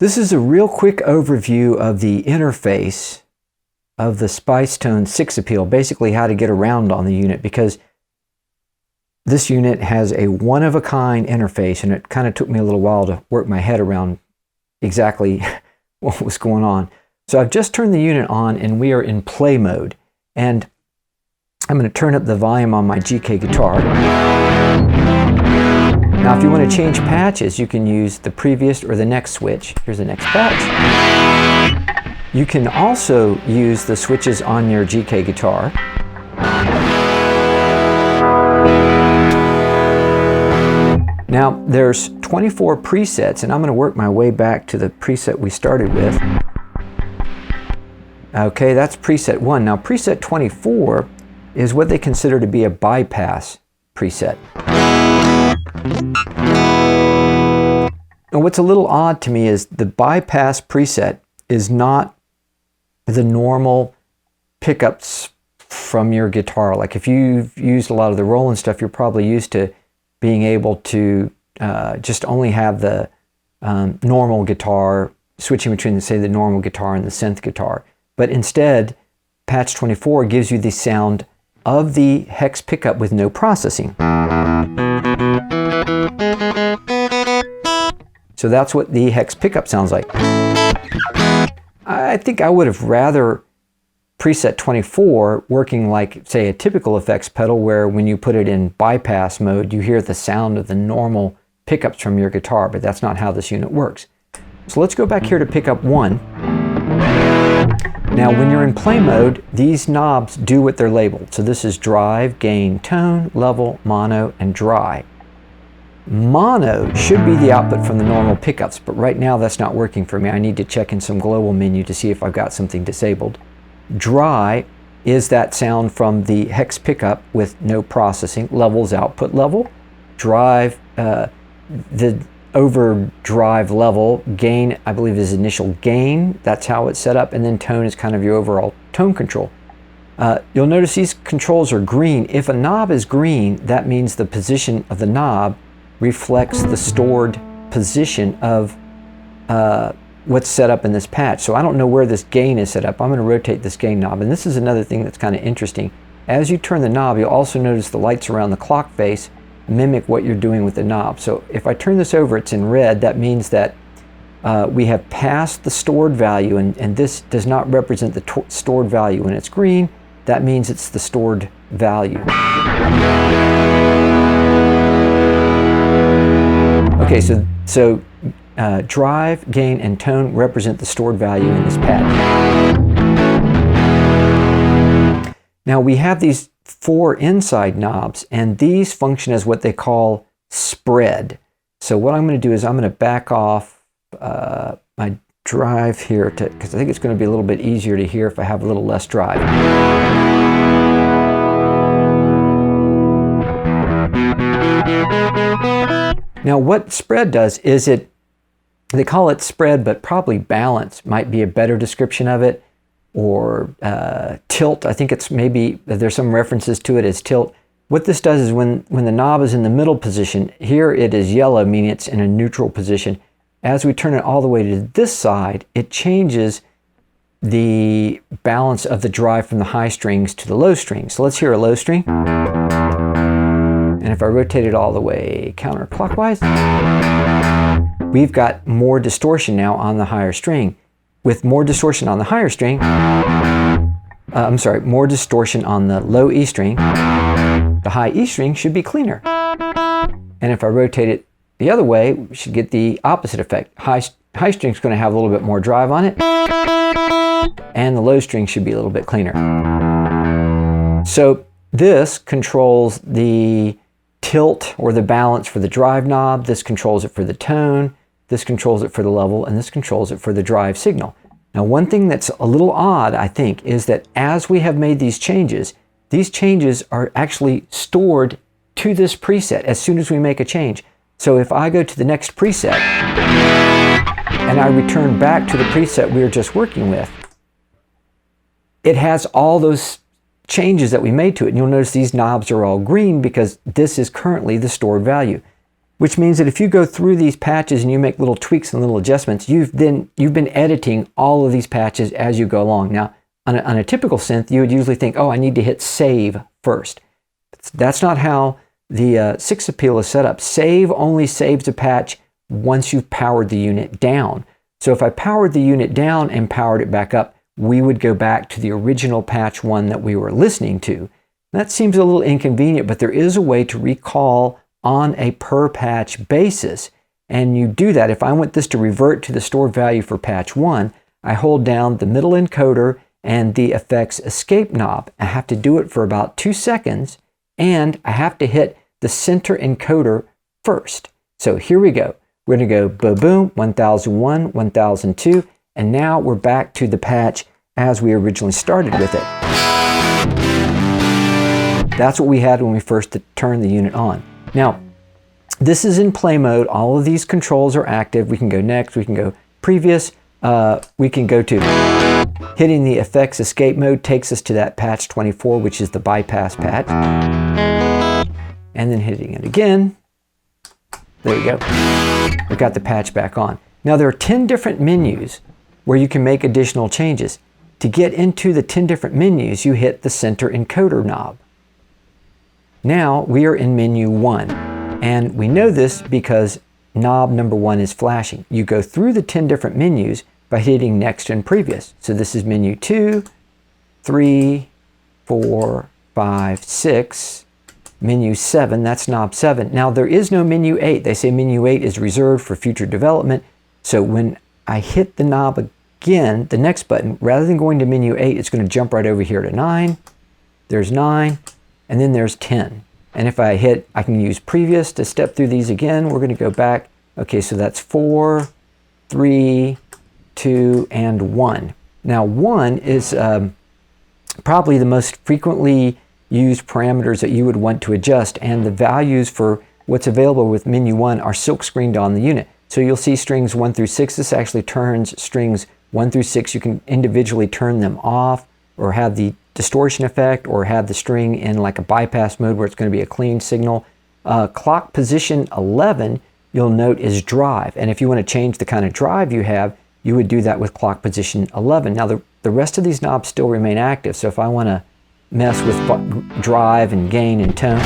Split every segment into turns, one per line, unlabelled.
This is a real quick overview of the interface of the Spicetone 6Appeal, basically how to get around on the unit, because this unit has a one-of-a-kind interface, and it kind of took me a little while to work my head around exactly what was going on. So I've just turned the unit on, and we are in play mode. And I'm going to turn up the volume on my GK guitar. Now, if you want to change patches, you can use the previous or the next switch. Here's the next patch. You can also use the switches on your GK guitar. Now, there's 24 presets, and I'm going to work my way back to the preset we started with. Okay, that's preset 1. Now, preset 24 is what they consider to be a bypass preset. And what's a little odd to me is the bypass preset is not the normal pickups from your guitar. Like if you've used a lot of the Roland stuff, you're probably used to being able to just only have the normal guitar, switching between, say, the normal guitar and the synth guitar. But instead, patch 24 gives you the sound of the hex pickup with no processing. So that's what the hex pickup sounds like. I think I would have rather preset 24 working like, say, a typical effects pedal, where when you put it in bypass mode, you hear the sound of the normal pickups from your guitar, but that's not how this unit works. So let's go back here to pickup 1. Now, when you're in play mode, these knobs do what they're labeled. So this is drive, gain, tone, level, mono, and dry. Mono should be the output from the normal pickups, but right now that's not working for me. I need to check in some global menu to see if I've got something disabled. Dry is that sound from the hex pickup with no processing. Level's output level. Drive, the overdrive level. Gain, I believe, is initial gain. That's how it's set up. And then tone is kind of your overall tone control. You'll notice these controls are green. If a knob is green, that means the position of the knob reflects the stored position of what's set up in this patch. So I don't know where this gain is set up. I'm going to rotate this gain knob. And this is another thing that's kind of interesting. As you turn the knob, you'll also notice the lights around the clock face mimic what you're doing with the knob. So if I turn this over, it's in red. That means that we have passed the stored value, and this does not represent the stored value. When it's green, that means it's the stored value. Okay, so drive, gain, and tone represent the stored value in this patch. Now we have these 4 inside knobs, and these function as what they call spread. So what I'm going to do is I'm going to back off my drive here, because I think it's going to be a little bit easier to hear if I have a little less drive. Now what spread does is they call it spread, but probably balance might be a better description of it, or tilt. I think it's maybe, there's some references to it as tilt. What this does is when the knob is in the middle position, here it is yellow, meaning it's in a neutral position. As we turn it all the way to this side, it changes the balance of the drive from the high strings to the low strings. So let's hear a low string. And if I rotate it all the way counterclockwise, we've got more distortion now on the higher string. With more distortion on the higher string, more distortion on the low E string, the high E string should be cleaner. And if I rotate it the other way, we should get the opposite effect. High string is going to have a little bit more drive on it, and the low string should be a little bit cleaner. So this controls the tilt or the balance for the drive knob. This controls it for the tone. This controls it for the level, and this controls it for the drive signal. Now, one thing that's a little odd, I think, is that as we have made these changes are actually stored to this preset as soon as we make a change. So if I go to the next preset and I return back to the preset we were just working with, it has all those changes that we made to it. And you'll notice these knobs are all green because this is currently the stored value. which means that if you go through these patches and you make little tweaks and little adjustments, you've been editing all of these patches as you go along. Now, on a typical synth, you would usually think, oh, I need to hit save first. That's not how the 6Appeal is set up. Save only saves a patch once you've powered the unit down. So if I powered the unit down and powered it back up, we would go back to the original patch 1 that we were listening to. That seems a little inconvenient, but there is a way to recall on a per patch basis. And you do that. If I want this to revert to the stored value for patch 1, I hold down the middle encoder and the effects escape knob. I have to do it for about 2 seconds, and I have to hit the center encoder first. So here we go. We're going to go boom, 1001, 1002, and now we're back to the patch as we originally started with it. That's what we had when we first turned the unit on. Now, this is in play mode. All of these controls are active. We can go next, we can go previous, we can go to hitting the effects escape mode takes us to that patch 24, which is the bypass patch. And then hitting it again. There you go. We've got the patch back on. Now there are 10 different menus where you can make additional changes. To get into the 10 different menus, you hit the center encoder knob. Now we are in menu 1, and we know this because knob number 1 is flashing. You go through the 10 different menus by hitting next and previous. So this is menu 2, 3, 4, 5, 6, menu 7, that's knob 7. Now there is no menu 8. They say menu 8 is reserved for future development. So when I hit the knob again, the next button, rather than going to menu 8, it's going to jump right over here to 9. There's 9, and then there's 10. And if I hit, I can use previous to step through these again. We're going to go back. Okay, so that's 4, 3, 2, and 1. Now 1 is probably the most frequently used parameters that you would want to adjust, and the values for what's available with menu 1 are silk screened on the unit. So you'll see strings 1 through 6. This actually turns strings 1 through 6. You can individually turn them off or have the distortion effect or have the string in like a bypass mode where it's going to be a clean signal. Clock position 11, you'll note, is drive. And if you want to change the kind of drive you have, you would do that with clock position 11. Now the rest of these knobs still remain active. So if I want to mess with drive and gain and tone,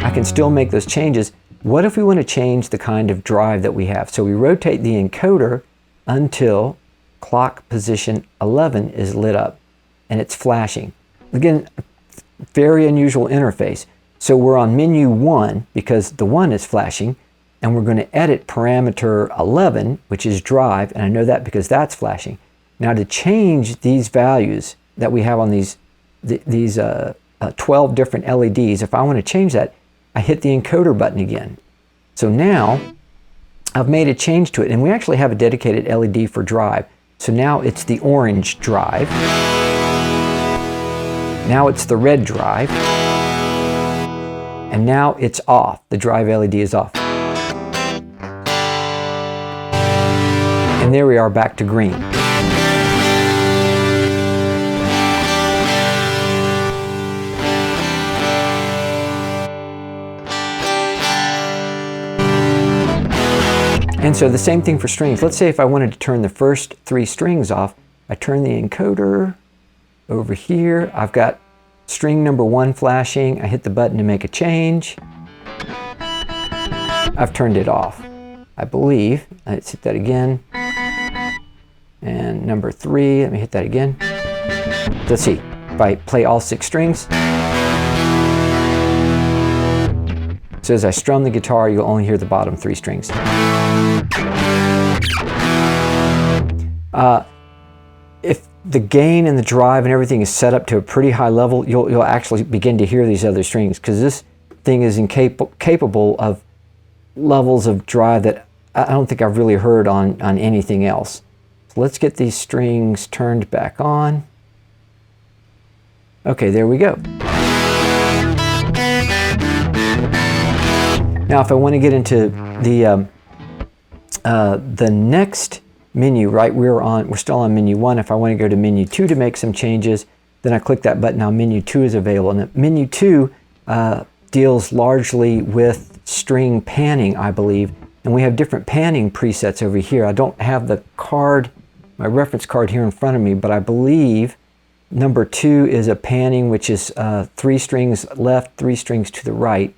I can still make those changes. What if we want to change the kind of drive that we have? So we rotate the encoder until clock position 11 is lit up and it's flashing. Again, very unusual interface. So we're on menu 1 because the 1 is flashing, and we're going to edit parameter 11, which is drive, and I know that because that's flashing. Now to change these values that we have on these 12 different LEDs, if I want to change that, I hit the encoder button again. So now I've made a change to it, and we actually have a dedicated LED for drive. So now it's the orange drive. Now it's the red drive. And now it's off. The drive LED is off. And there we are, back to green. And so the same thing for strings. Let's say if I wanted to turn the first 3 strings off, I turn the encoder over here. I've got string number 1 flashing. I hit the button to make a change. I've turned it off, I believe. Let's hit that again. And number 3, let me hit that again. Let's see, if I play all 6 strings. So as I strum the guitar, you'll only hear the bottom 3 strings. If the gain and the drive and everything is set up to a pretty high level, you'll actually begin to hear these other strings, because this thing is capable of levels of drive that I don't think I've really heard on anything else. So let's get these strings turned back on. Okay, there we go. Now if I want to get into the next menu, right, we're still on menu 1. If I want to go to menu 2 to make some changes, then I click that button. Now menu 2 is available, and menu 2 deals largely with string panning, I believe. And we have different panning presets over here. I don't have the card, my reference card here in front of me, but I believe number 2 is a panning, which is 3 strings left, 3 strings to the right.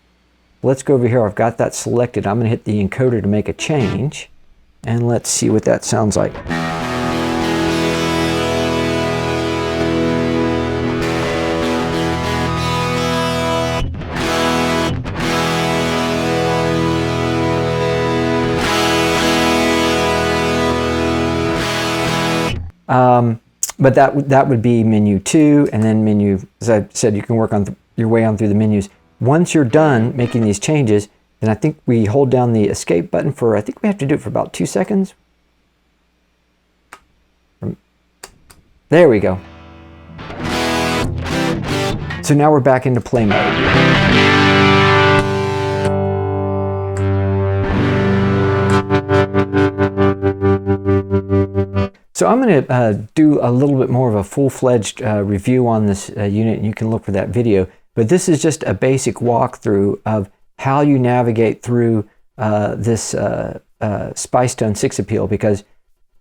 Let's go over here. I've got that selected. I'm going to hit the encoder to make a change. And let's see what that sounds like. But that would be menu 2, and then menu, as I said, you can work on your way on through the menus. Once you're done making these changes, then I think we hold down the escape button for, I think we have to do it for about 2 seconds. There we go. So now we're back into play mode. So I'm going to do a little bit more of a full-fledged review on this unit, and you can look for that video. But this is just a basic walkthrough of how you navigate through this Spicetone 6Appeal, because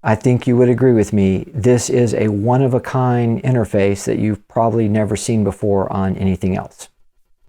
I think you would agree with me, this is a one-of-a-kind interface that you've probably never seen before on anything else.